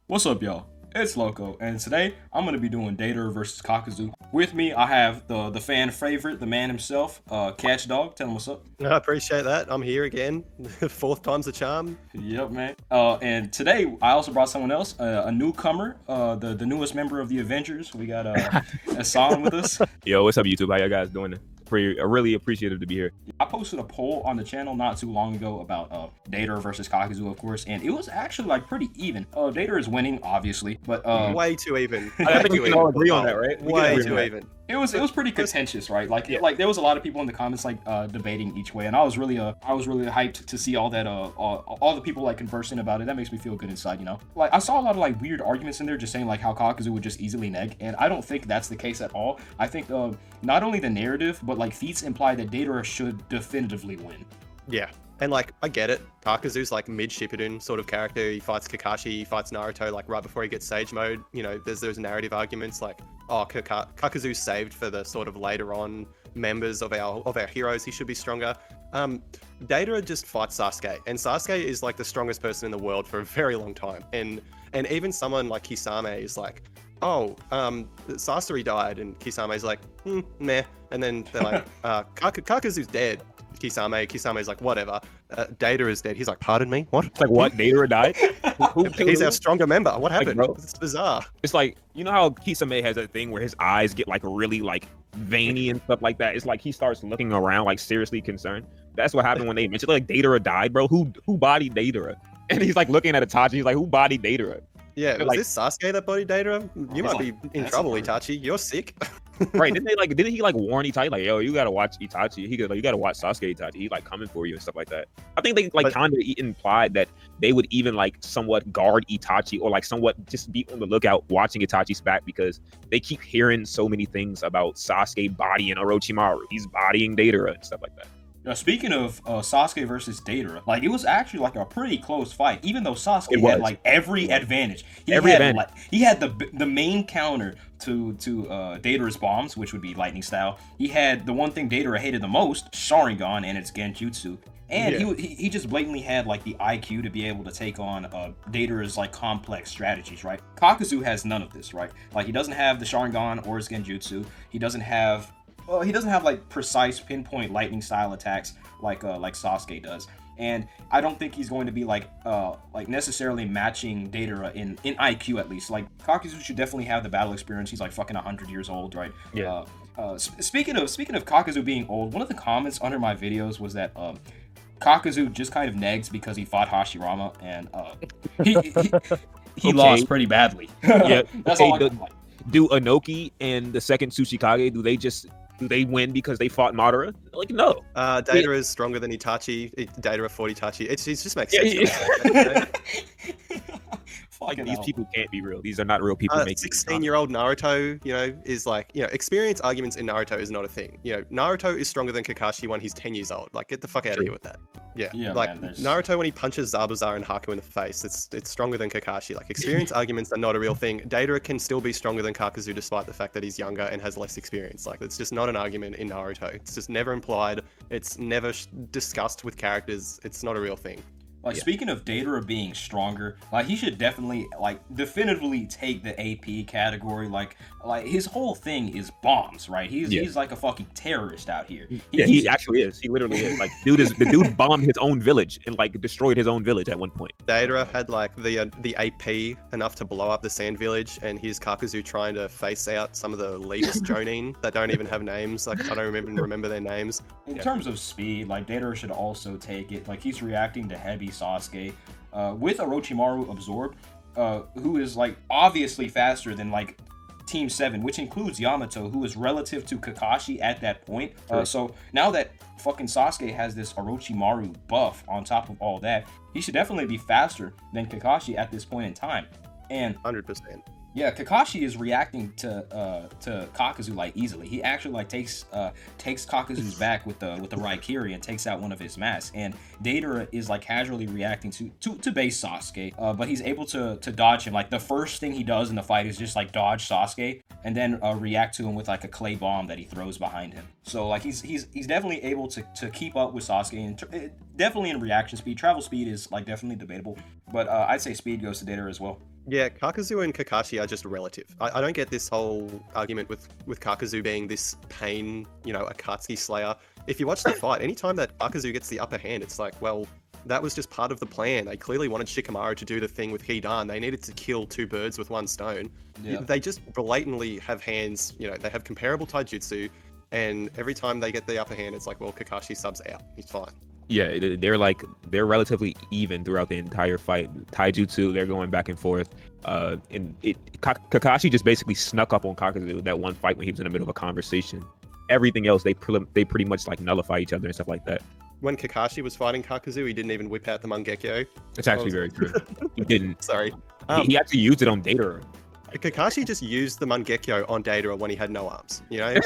What's up, y'all? It's Loco, and today I'm gonna be doing Deidara versus Kakuzu. With me, I have the fan favorite, the man himself, Catch Dog. Tell him what's up. I appreciate that. I'm here again. Fourth time's a charm. Yep, man. And today I also brought someone else, a newcomer, the newest member of the Avengers. We got Hassan with us. Yo, what's up, YouTube? How y'all guys doing? Really appreciative to be here. I posted a poll on the channel not too long ago about Deidara versus Kakuzu, of course, and it was actually like pretty even. Deidara is winning, obviously, but way too even. I think we can all agree on that, right? Way too even. It was pretty contentious, right? Like there was a lot of people in the comments like debating each way, and I was really hyped to see all that all the people like conversing about it. That makes me feel good inside, you know. Like I saw a lot of like weird arguments in there, just saying like how Kakuzu would just easily neg, and I don't think that's the case at all. I think not only the narrative, but like feats imply that Deidara should definitively win. Yeah. And like, I get it. Kakuzu's like mid-Shippuden sort of character. He fights Kakashi, he fights Naruto like right before he gets Sage Mode. You know, there's those narrative arguments like, oh, Kakuzu's saved for the sort of later on members of our heroes. He should be stronger. Deidara just fights Sasuke, and Sasuke is like the strongest person in the world for a very long time. And even someone like Kisame is like, oh, Sasori died, and Kisame's like, meh. And then they're like, Kakuzu's dead. Kisame's like, whatever. Deidara is dead. He's like, pardon me? What? It's like, what? Deidara died? He's our stronger member. What happened? Like, bro, it's bizarre. It's like, you know how Kisame has a thing where his eyes get like really like veiny and stuff like that? It's like he starts looking around like seriously concerned. That's what happened when they mentioned like Deidara died, bro. Who bodied Deidara? And he's like looking at Itachi. He's like, who bodied Deidara? Yeah, was like, this Sasuke that bodied Deidara? You might be in trouble, Itachi. You're sick. Right? Didn't he like warn Itachi like, yo, you gotta watch Itachi? He goes like, you gotta watch Sasuke Itachi. He's like coming for you and stuff like that. I think they like kind of implied that they would even like somewhat guard Itachi or like somewhat just be on the lookout watching Itachi's back because they keep hearing so many things about Sasuke bodying Orochimaru. He's bodying Deidara and stuff like that. Now, speaking of Sasuke versus Deidara, like it was actually like a pretty close fight, even though Sasuke had like every advantage. He had the main counter to Deidara's bombs, which would be lightning style. He had the one thing Deidara hated the most, Sharingan and its Genjutsu. And he just blatantly had like the IQ to be able to take on Deidara's like complex strategies, right? Kakuzu has none of this, right? Like he doesn't have the Sharingan or his Genjutsu. He doesn't have like precise pinpoint lightning style attacks like Sasuke does, and I don't think he's going to be like necessarily matching Deidara in IQ at least. Like Kakuzu should definitely have the battle experience. He's like fucking 100 years old, right? Yeah. Speaking of Kakuzu being old, one of the comments under my videos was that Kakuzu just kind of negs because he fought Hashirama and he lost pretty badly. Yeah, that's all I like. Do Inoki and the second Tsuchikage, do they win because they fought Madara? Like, no. Deidara is stronger than Itachi. Deidara fought Itachi. It just makes sense. Like these people can't be real. These are not real people. 16-year-old Naruto, you know, is like, you know, experience arguments in Naruto is not a thing. You know, Naruto is stronger than Kakashi when he's 10 years old. Like, get the fuck out of here with that. Yeah like man, Naruto when he punches Zabuza and Haku in the face, it's stronger than Kakashi. Like, experience arguments are not a real thing. Deidara can still be stronger than Kakuzu despite the fact that he's younger and has less experience. Like, it's just not an argument in Naruto. It's just never implied. It's never discussed with characters. It's not a real thing. Like, speaking of Deidara being stronger, like, he should definitely, like, definitively take the AP category. Like his whole thing is bombs, right? He's like a fucking terrorist out here. He actually is. He literally is. Like, the dude bombed his own village and, like, destroyed his own village at one point. Deidara had, like, the AP enough to blow up the sand village, and here's Kakuzu trying to face out some of the leaps Jonin that don't even have names. Like, I don't remember their names. In terms of speed, like, Deidara should also take it. Like, he's reacting to heavy Sasuke with Orochimaru absorbed, who is like obviously faster than like Team 7, which includes Yamato, who is relative to Kakashi at that point. So now that fucking Sasuke has this Orochimaru buff on top of all that, he should definitely be faster than Kakashi at this point in time. And 100%. Yeah, Kakashi is reacting to Kakuzu like easily. He actually like takes Kakuzu's back with the Raikiri and takes out one of his masks. And Deidara is like casually reacting to base Sasuke, but he's able to dodge him. Like the first thing he does in the fight is just like dodge Sasuke and then react to him with like a clay bomb that he throws behind him. So like he's definitely able to keep up with Sasuke and definitely in reaction speed. Travel speed is like definitely debatable, but I'd say speed goes to Deidara as well. Yeah, Kakuzu and Kakashi are just relative. I don't get this whole argument with Kakuzu being this pain, you know, Akatsuki slayer. If you watch the fight, anytime that Kakuzu gets the upper hand, it's like, well, that was just part of the plan. They clearly wanted Shikamaru to do the thing with Hidan. They needed to kill 2 birds with 1 stone. Yeah. They just blatantly have hands, you know, they have comparable taijutsu, and every time they get the upper hand, it's like, well, Kakashi subs out. He's fine. Yeah, they're relatively even throughout the entire fight. Taijutsu, they're going back and forth. Kakashi just basically snuck up on Kakuzu that one fight when he was in the middle of a conversation. Everything else, they pretty much like nullify each other and stuff like that. When Kakashi was fighting Kakuzu, he didn't even whip out the Mangekyo. It's actually very true. He didn't. Sorry. He actually used it on Deidara. Kakashi just used the Mangekyo on Deidara when he had no arms, you know?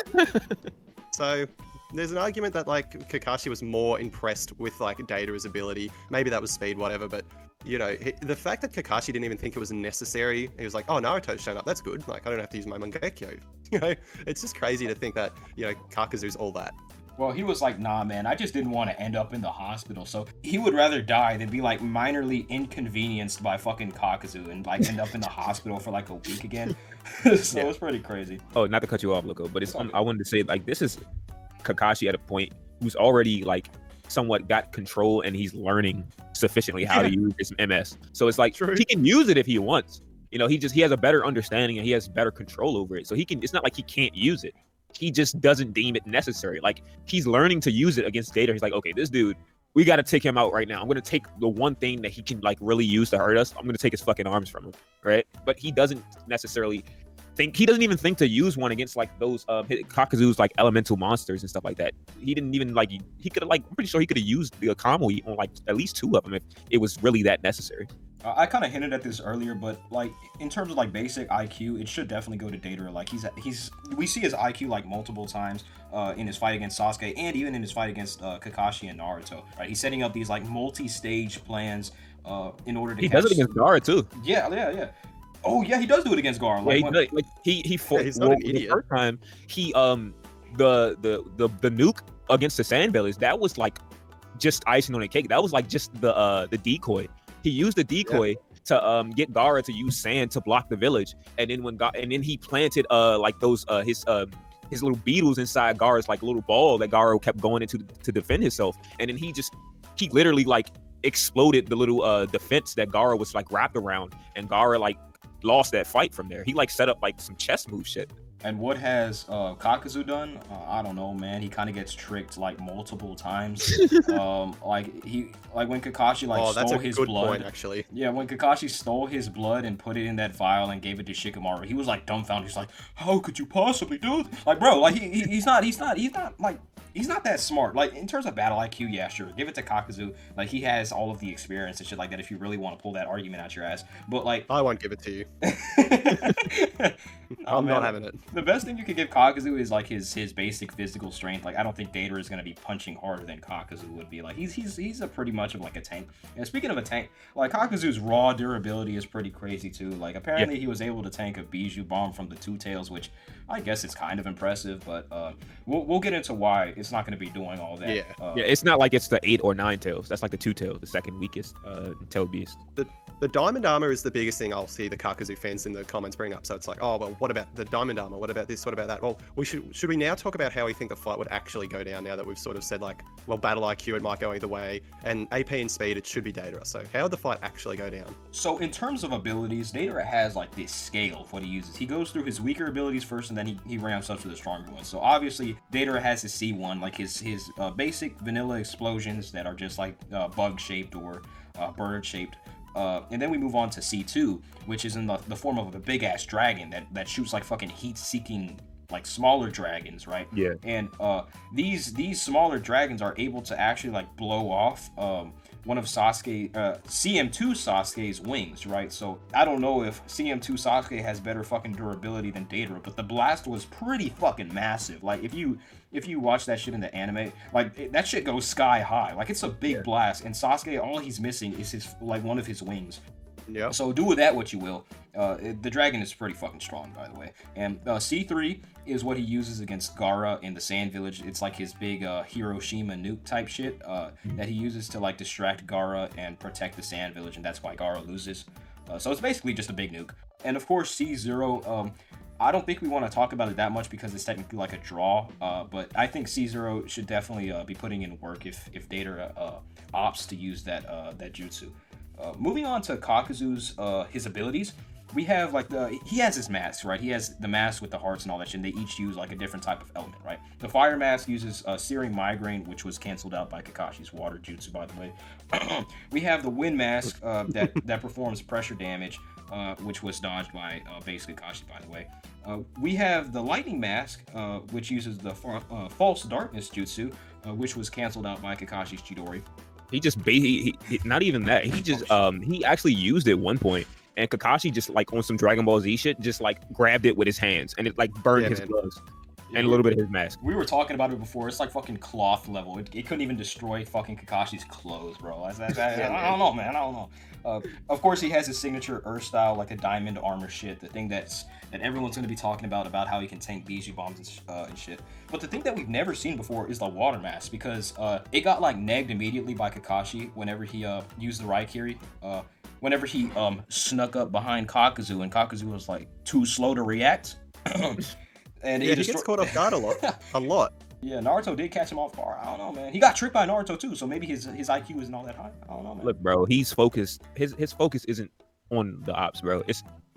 So there's an argument that like Kakashi was more impressed with like Deidara's ability. Maybe that was speed, whatever, but you know, the fact that Kakashi didn't even think it was necessary, he was like, oh, Naruto's shown up, that's good. Like, I don't have to use my Mangekyo. You know, it's just crazy to think that, you know, Kakuzu's all that. Well, he was like, nah, man, I just didn't want to end up in the hospital. So he would rather die than be like minorly inconvenienced by fucking Kakuzu and like end up in the hospital for like a week again. So yeah. It's pretty crazy. Oh, not to cut you off, Loco, but it's I wanted to say like this is Kakashi at a point who's already like somewhat got control and he's learning sufficiently how to use his MS. So it's like he can use it if he wants. You know, he has a better understanding and he has better control over it. So he can. It's not like he can't use it. He just doesn't deem it necessary. Like he's learning to use it against Deidara. He's like, okay, this dude, we got to take him out right now. I'm going to take the one thing that he can like really use to hurt us. I'm going to take his fucking arms from him. Right. But he doesn't necessarily think, he doesn't even think to use one against like those Kakuzu's like elemental monsters and stuff like that. He didn't even like, he could have like, I'm pretty sure he could have used the Akamui on like at least 2 of them if it was really that necessary. I kind of hinted at this earlier, but like in terms of like basic IQ, it should definitely go to Deidara. Like we see his IQ like multiple times in his fight against Sasuke and even in his fight against Kakashi and Naruto. Right, he's setting up these like multi-stage plans in order to. He does it against Gaara too. Yeah. Oh yeah, he does do it against Gaara. Like, he's not an idiot. The first time he the nuke against the Sandbellers, that was like just icing on the cake. That was like just the decoy. He used the decoy to get Gaara to use sand to block the village, and then he planted like those his little beetles inside Gaara's like little ball that Gaara kept going into to defend himself, and then he literally like exploded the little defense that Gaara was like wrapped around, and Gaara like lost that fight from there. He like set up like some chess move shit. And what has Kakuzu done? I don't know, man. He kind of gets tricked like multiple times. Like when Kakashi stole his blood. Point, actually. Yeah, when Kakashi stole his blood and put it in that vial and gave it to Shikamaru, he was like dumbfounded. He's like, "How could you possibly do this?" Like, bro, like he's not that smart. Like in terms of battle IQ, yeah, sure, give it to Kakuzu. Like he has all of the experience and shit like that. If you really want to pull that argument out your ass, but like I won't give it to you. I'm not having it. The best thing you could give Kakuzu is like his basic physical strength. Like I don't think Deidara is gonna be punching harder than Kakuzu would be. Like he's a pretty much of like a tank. And speaking of a tank, like Kakuzu's raw durability is pretty crazy too. Like apparently he was able to tank a Bijou bomb from the 2 tails, which I guess it's kind of impressive. But we'll get into why it's not gonna be doing all that. Yeah, it's not like it's the 8 or 9 tails. That's like the 2 tails, the second weekest tail beast. The diamond armor is the biggest thing I'll see the Kakuzu fans in the comments bring up. So it's like, oh, well, what about the diamond armor? What about this? What about that? Well, should we now talk about how we think the fight would actually go down now that we've sort of said like, well, battle IQ, it might go either way, and AP and speed, it should be Deidara. So how would the fight actually go down? So in terms of abilities, Deidara has like this scale of what he uses. He goes through his weaker abilities first, and then he ramps up to the stronger ones. So obviously, Deidara has his C1, like his basic vanilla explosions that are just like bug-shaped or bird-shaped. And then we move on to C2, which is in the form of a big-ass dragon that shoots like fucking heat-seeking like smaller dragons, right? Yeah. And these smaller dragons are able to actually like blow off one of CM2 Sasuke's wings, right? So I don't know if CM2 Sasuke has better fucking durability than Deidara, but the blast was pretty fucking massive. Like if you watch that shit in the anime, like that shit goes sky high. Like it's a big blast, and Sasuke, all he's missing is his like one of his wings. Yeah. So do with that what you will. The dragon is pretty fucking strong, by the way. And C3 is what he uses against Gaara in the Sand Village. It's like his big Hiroshima nuke type shit that he uses to like distract Gaara and protect the Sand Village, and that's why Gaara loses. So it's basically just a big nuke. And of course, C0. I don't think we want to talk about it that much because it's technically like a draw, but I think C0 should definitely be putting in work if Deidara opts to use that jutsu. Moving on to Kakuzu's his abilities, we have like he has his mask, right? He has the mask with the hearts and all that shit, and they each use like a different type of element, right? The fire mask uses Searing Migraine, which was canceled out by Kakashi's water jutsu, by the way. We have the wind mask that performs pressure damage, which was dodged by base Kakashi, by the way. We have the lightning mask, which uses the false darkness jutsu, which was canceled out by Kakashi's Chidori. He just not even that. He just he actually used it at one point, and Kakashi just like on some Dragon Ball Z shit, just like grabbed it with his hands, and it like burned his gloves and a little bit of his mask. We were talking about it before. It's like fucking cloth level. It couldn't even destroy fucking Kakashi's clothes, bro. I don't know, man. I don't know. Of course, he has his signature Earth style, like a diamond armor shit. The thing that everyone's going to be talking about how he can tank Biju bombs and shit. But the thing that we've never seen before is the water mask, because it got like negged immediately by Kakashi whenever he used the Raikiri. Whenever he snuck up behind Kakuzu, and Kakuzu was like too slow to react. And he gets caught off guard a lot. Yeah, Naruto did catch him off guard. I don't know, man. He got tricked by Naruto too, so maybe his IQ isn't all that high. I don't know, man. Look, bro, he's focused. His focus isn't on the ops, bro.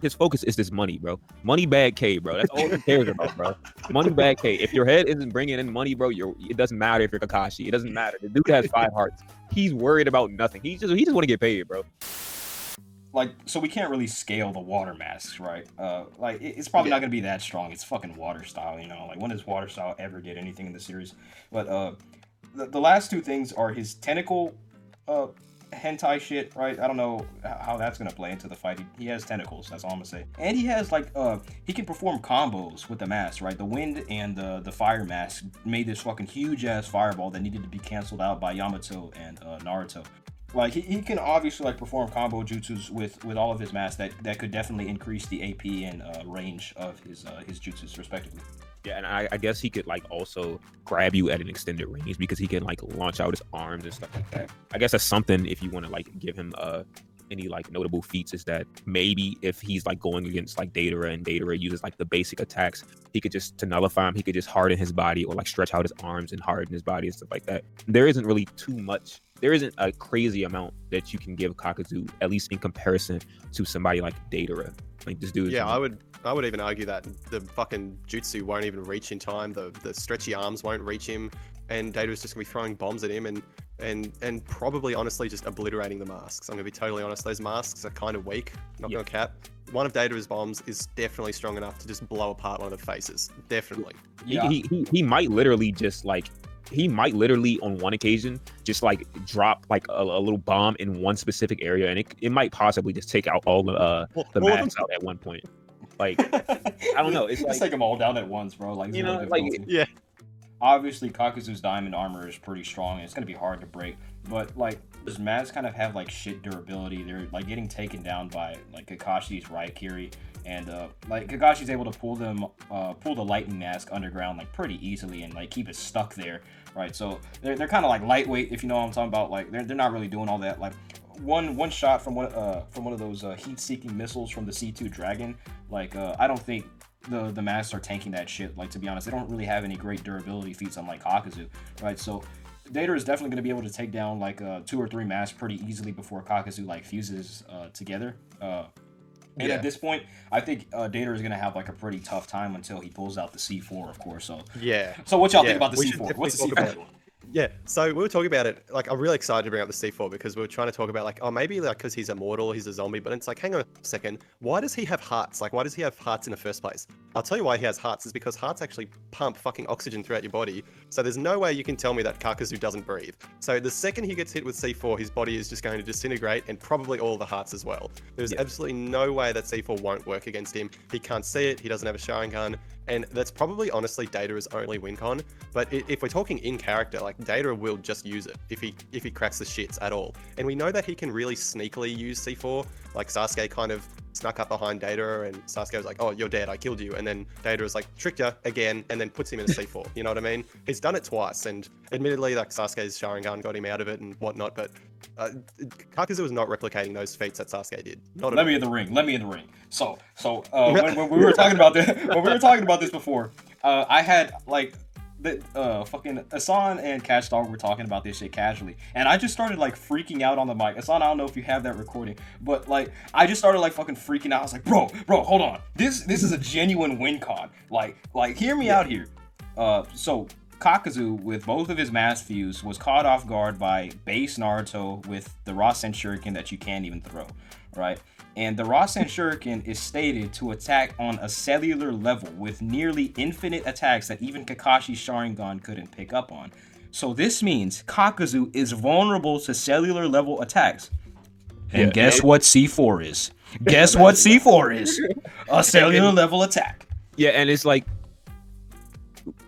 His focus is this money, bro. Moneybagg K, bro. That's all he cares about, bro. Moneybagg K. If your head isn't bringing in money, bro, it doesn't matter if you're Kakashi. It doesn't matter. The dude has 5 hearts. He's worried about nothing. He just want to get paid, bro. Like, so we can't really scale the water masks, right? Like, it's probably not gonna be that strong. It's fucking water style, you know? Like, when does water style ever get anything in the series? But the last 2 things are his tentacle hentai shit, right? I don't know how that's gonna play into the fight. He has tentacles, that's all I'm gonna say. And he has like he can perform combos with the mask, right? The wind and the fire mask made this fucking huge ass fireball that needed to be canceled out by Yamato and Naruto. Like, he can obviously like perform combo jutsus with all of his masks that could definitely increase the AP and range of his jutsus respectively. Yeah, and I guess he could like also grab you at an extended range because he can like launch out his arms and stuff like that. I guess that's something if you want to like give him any like notable feats, is that maybe if he's like going against like Deidara and Deidara uses like the basic attacks, he could just, to nullify him, he could just harden his body or like stretch out his arms and harden his body and stuff like that. There isn't really too much. There isn't a crazy amount that you can give Kakuzu, at least in comparison to somebody like Deidara. Like, this dude. Yeah, I would even argue that the fucking jutsu won't even reach in time. The stretchy arms won't reach him, and Deidara's just gonna be throwing bombs at him and probably honestly just obliterating the masks. I'm gonna be totally honest. Those masks are kind of weak. Not gonna cap. One of Deidara's bombs is definitely strong enough to just blow apart one of the faces. Definitely. Yeah. He might literally just like. He might literally on one occasion just like drop like a little bomb in one specific area, and it might possibly just take out all the masks out at one point. Like, I don't know. It's like, take them all down at once, bro. Like, you know, like, yeah. Obviously, Kakuzu's diamond armor is pretty strong, and it's gonna be hard to break. But like, his masks kind of have like shit durability. They're like getting taken down by like Kakashi's Raikiri, and like Kakashi's able to pull the lightning mask underground like pretty easily and like keep it stuck there, right? So they're kind of like lightweight, if you know what I'm talking about. Like, they're not really doing all that. Like, one shot from one of those heat-seeking missiles from the C2 Dragon. Like, I don't think the masks are tanking that shit. Like, to be honest, they don't really have any great durability feats unlike Kakuzu, right? So Deidara is definitely going to be able to take down like 2 or 3 masks pretty easily before Kakuzu like fuses together. And at this point, I think Deidara is going to have like a pretty tough time until he pulls out the C4, of course. So yeah. So what y'all think about the C4? What's the C4? Yeah, so we were talking about it, like, I'm really excited to bring up the C4 because we were trying to talk about, like, oh, maybe, like, because he's immortal, he's a zombie, but it's like, hang on a second, why does he have hearts? Like, why does he have hearts in the first place? I'll tell you why he has hearts, is because hearts actually pump fucking oxygen throughout your body, so there's no way you can tell me that Kakuzu doesn't breathe. So the second he gets hit with C4, his body is just going to disintegrate, and probably all the hearts as well. There's absolutely no way that C4 won't work against him. He can't see it, he doesn't have a Sharingan, and that's probably, honestly, Deidara's only win con. But if we're talking in character, like, Deidara will just use it if he cracks the shits at all. And we know that he can really sneakily use C4. Like, Sasuke kind of snuck up behind Deidara, and Sasuke was like, "Oh, you're dead. I killed you." And then Deidara was like, "Tricked you again," and then puts him in a C4. You know what I mean? He's done it twice, and admittedly, like Sasuke's Sharingan got him out of it and whatnot, but Kakuzu was not replicating those feats that Sasuke did. Let me in the ring. So when we were talking about this before, I had like the fucking Asan and Catch Dog were talking about this shit casually, and I just started like freaking out on the mic. Asan, I don't know if you have that recording, but like I just started like fucking freaking out. I was like, bro, hold on, this is a genuine win con. Like hear me out here. So Kakuzu, with both of his mass fuse, was caught off guard by base Naruto with the Rasen Shuriken that you can't even throw, right? And the Rasen Shuriken is stated to attack on a cellular level with nearly infinite attacks that even Kakashi's Sharingan couldn't pick up on. So this means Kakuzu is vulnerable to cellular level attacks. And guess what C4 is? Guess what C4 is? A cellular level attack. Yeah, and it's like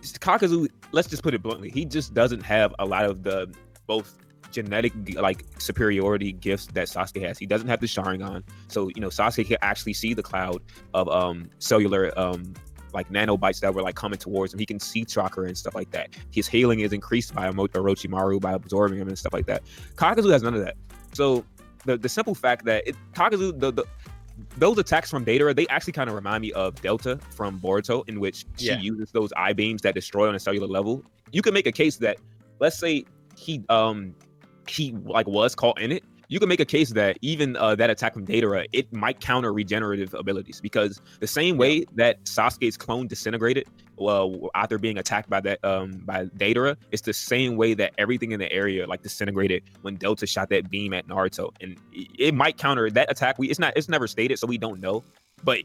Kakuzu, let's just put it bluntly, he just doesn't have a lot of the both genetic like superiority gifts that Sasuke has. He doesn't have the Sharingan, so you know Sasuke can actually see the cloud of cellular like nanobites that were like coming towards him. He can see chakra and stuff like that. His healing is increased by Orochimaru by absorbing him and stuff like that. Kakuzu has none of that. So the simple fact that Kakuzu, those attacks from Deidara, they actually kind of remind me of Delta from Boruto, in which she uses those eye beams that destroy on a cellular level. You can make a case that, let's say he like was caught in it. You can make a case that even that attack from Deidara, it might counter regenerative abilities, because the same way that Sasuke's clone disintegrated after being attacked by that by Deidara, it's the same way that everything in the area like disintegrated when Delta shot that beam at Naruto, and it might counter that attack. It's never stated, so we don't know. But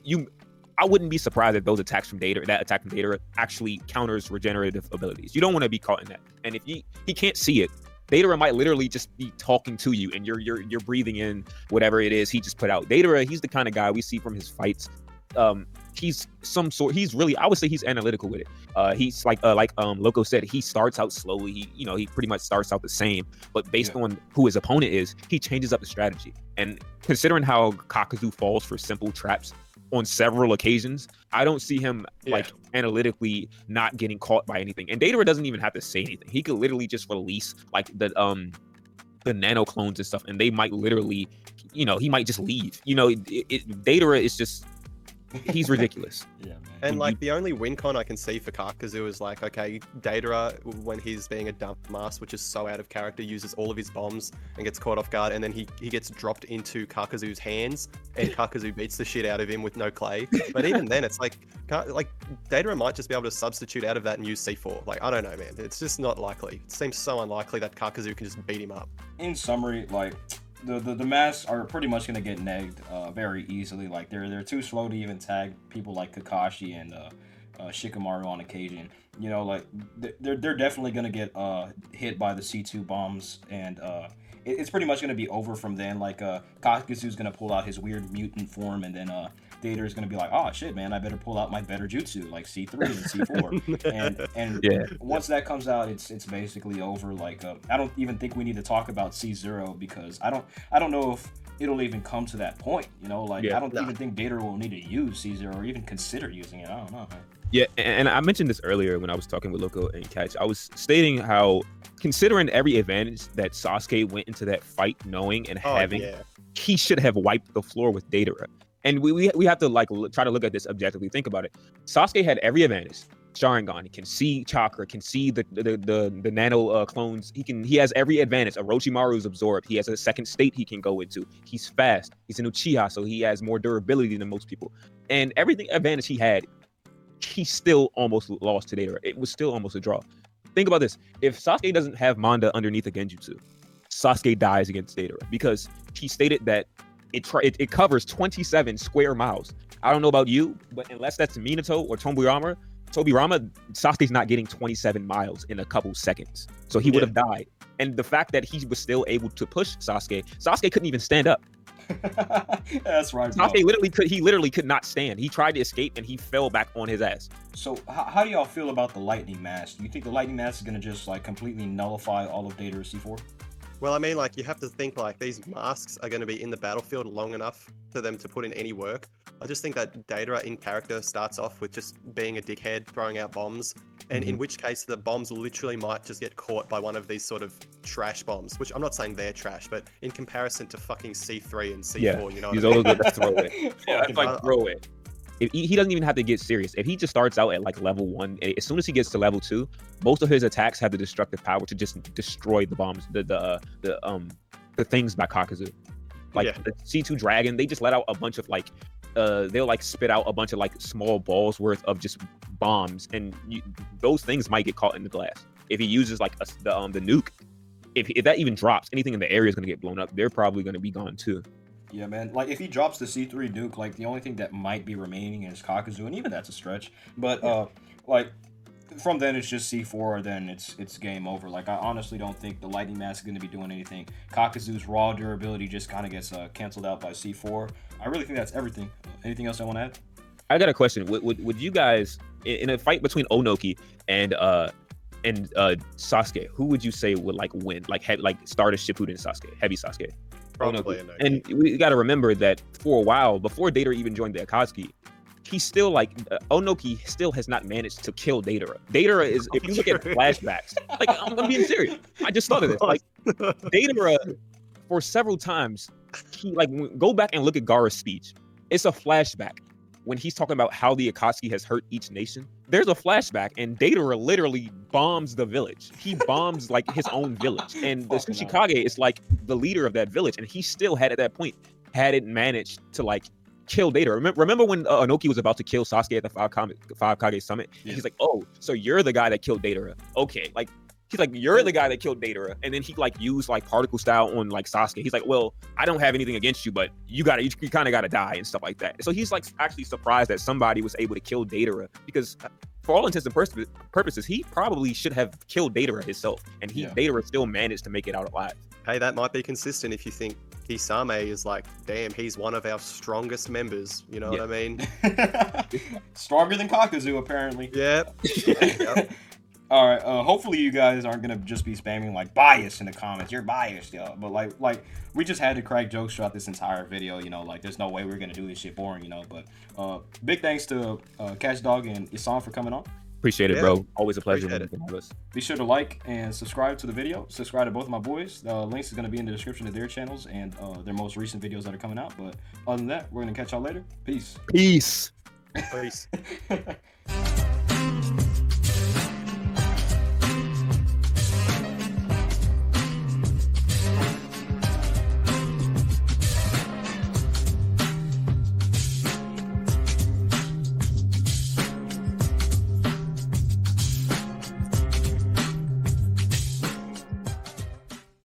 I wouldn't be surprised if those attacks from Deidara, that attack from Deidara, actually counters regenerative abilities. You don't want to be caught in that, and if he can't see it, Deidara might literally just be talking to you, and you're breathing in whatever it is he just put out. Deidara, he's the kind of guy we see from his fights. He's really, I would say he's analytical with it. He's like Loco said, he starts out slowly. He pretty much starts out the same, but based on who his opponent is, he changes up the strategy. And considering how Kakuzu falls for simple traps on several occasions, I don't see him like analytically not getting caught by anything. And Deidara doesn't even have to say anything. He could literally just release like the nano clones and stuff, and they might literally, he might just leave. Deidara is just, he's ridiculous. Yeah, man. And like the only win con I can see for Kakuzu is like, okay, Deidara, when he's being a dumbass, which is so out of character, uses all of his bombs and gets caught off guard, and then he gets dropped into Kakuzu's hands, and Kakuzu beats the shit out of him with no clay. But even then, it's like Deidara might just be able to substitute out of that and use C4. Like, I don't know, man. It's just not likely. It seems so unlikely that Kakuzu can just beat him up. In summary, like, the masks are pretty much gonna get negged very easily. Like they're too slow to even tag people like Kakashi and Shikamaru on occasion. Like they're definitely gonna get hit by the C2 bombs, and it's pretty much gonna be over from then. Like Kakuzu's gonna pull out his weird mutant form, and then Deidara's gonna be like, oh shit, man, I better pull out my better jutsu like C3 and C4. and once that comes out, it's basically over. Like I don't even think we need to talk about C0, because I don't know if it'll even come to that point. I don't even think Deidara will need to use C0 or even consider using it. I don't know, man. Yeah, and I mentioned this earlier when I was talking with Loco and Catch. I was stating how, considering every advantage that Sasuke went into that fight knowing and having, he should have wiped the floor with Deidara. And we have to like try to look at this objectively. Think about it. Sasuke had every advantage. Sharingan, he can see chakra, can see the nano clones. He has every advantage. Orochimaru is absorbed. He has a second state he can go into. He's fast. He's an Uchiha, so he has more durability than most people. And everything advantage he had, he still almost lost to Deidara. It was still almost a draw. Think about this. If Sasuke doesn't have Manda underneath a Genjutsu, Sasuke dies against Deidara, because he stated that it covers 27 square miles. I don't know about you, but unless that's Minato or Tobirama, Sasuke's not getting 27 miles in a couple seconds. So he would have died. And the fact that he was still able to push Sasuke couldn't even stand up. That's right. Sasuke literally could not stand. He tried to escape and he fell back on his ass. So how do y'all feel about the lightning mask? Do you think the lightning mask is gonna just like completely nullify all of Deidara's C4? Well, I mean, like, you have to think, like, these masks are going to be in the battlefield long enough for them to put in any work. I just think that Deidara in character starts off with just being a dickhead, throwing out bombs, and in which case the bombs literally might just get caught by one of these sort of trash bombs, which I'm not saying they're trash, but in comparison to fucking C3 and C4, you know what He's I mean? always good to throw it. Yeah, it's like throw it. If he doesn't even have to get serious. If he just starts out at like level 1, as soon as he gets to level 2, most of his attacks have the destructive power to just destroy the bombs, the things by Kakuzu. Like the C2 Dragon, they just let out a bunch of like, they'll like spit out a bunch of like small balls worth of just bombs, and those things might get caught in the glass. If he uses like the nuke, if that even drops, anything in the area is gonna get blown up. They're probably gonna be gone too. Yeah, man. Like, if he drops the C3 nuke, like, the only thing that might be remaining is Kakuzu, and even that's a stretch. But, like, from then it's just C4, then it's game over. Like, I honestly don't think the Lightning Mask is going to be doing anything. Kakuzu's raw durability just kind of gets canceled out by C4. I really think that's everything. Anything else I want to add? I got a question. Would you guys, in a fight between Onoki and Sasuke, who would you say would like win? Like start a Shippuden Sasuke, heavy Sasuke? Probably Onoki. And we got to remember that for a while, before Deidara even joined the Akatsuki, he's still like Onoki still has not managed to kill Deidara. Deidara is, if you look at flashbacks, like I'm being serious. I just thought of this. Like Deidara, for several times, he like go back and look at Gaara's speech. It's a flashback when he's talking about how the Akatsuki has hurt each nation. There's a flashback, and Deidara literally bombs the village. He bombs like his own village, and the Tsuchikage is like the leader of that village, and he still had at that point hadn't managed to like kill Deidara. Remember when Onoki was about to kill Sasuke at the Five Kage Summit? Yeah. He's like, "Oh, so you're the guy that killed Deidara? Okay." Like he's like, "You're the guy that killed Deidara," and then he like used like particle style on like Sasuke. He's like, "Well, I don't have anything against you, but you kind of gotta die and stuff like that." So he's like actually surprised that somebody was able to kill Deidara, because for all intents and purposes, he probably should have killed Deidara himself, and Deidara still managed to make it out alive. Hey, that might be consistent if you think Kisame is like, damn, he's one of our strongest members. You know what I mean? Stronger than Kakuzu, apparently. Yep. All right. Hopefully you guys aren't gonna just be spamming like bias in the comments. You're biased, yo. But like we just had to crack jokes throughout this entire video. You know, like there's no way we're gonna do this shit boring. You know. But big thanks to Catch Dog and Isan for coming on. Appreciate it, bro. Always a pleasure. Be sure to like and subscribe to the video. Subscribe to both of my boys. The links is going to be in the description of their channels and their most recent videos that are coming out. But other than that, we're going to catch y'all later. Peace. Peace. Peace.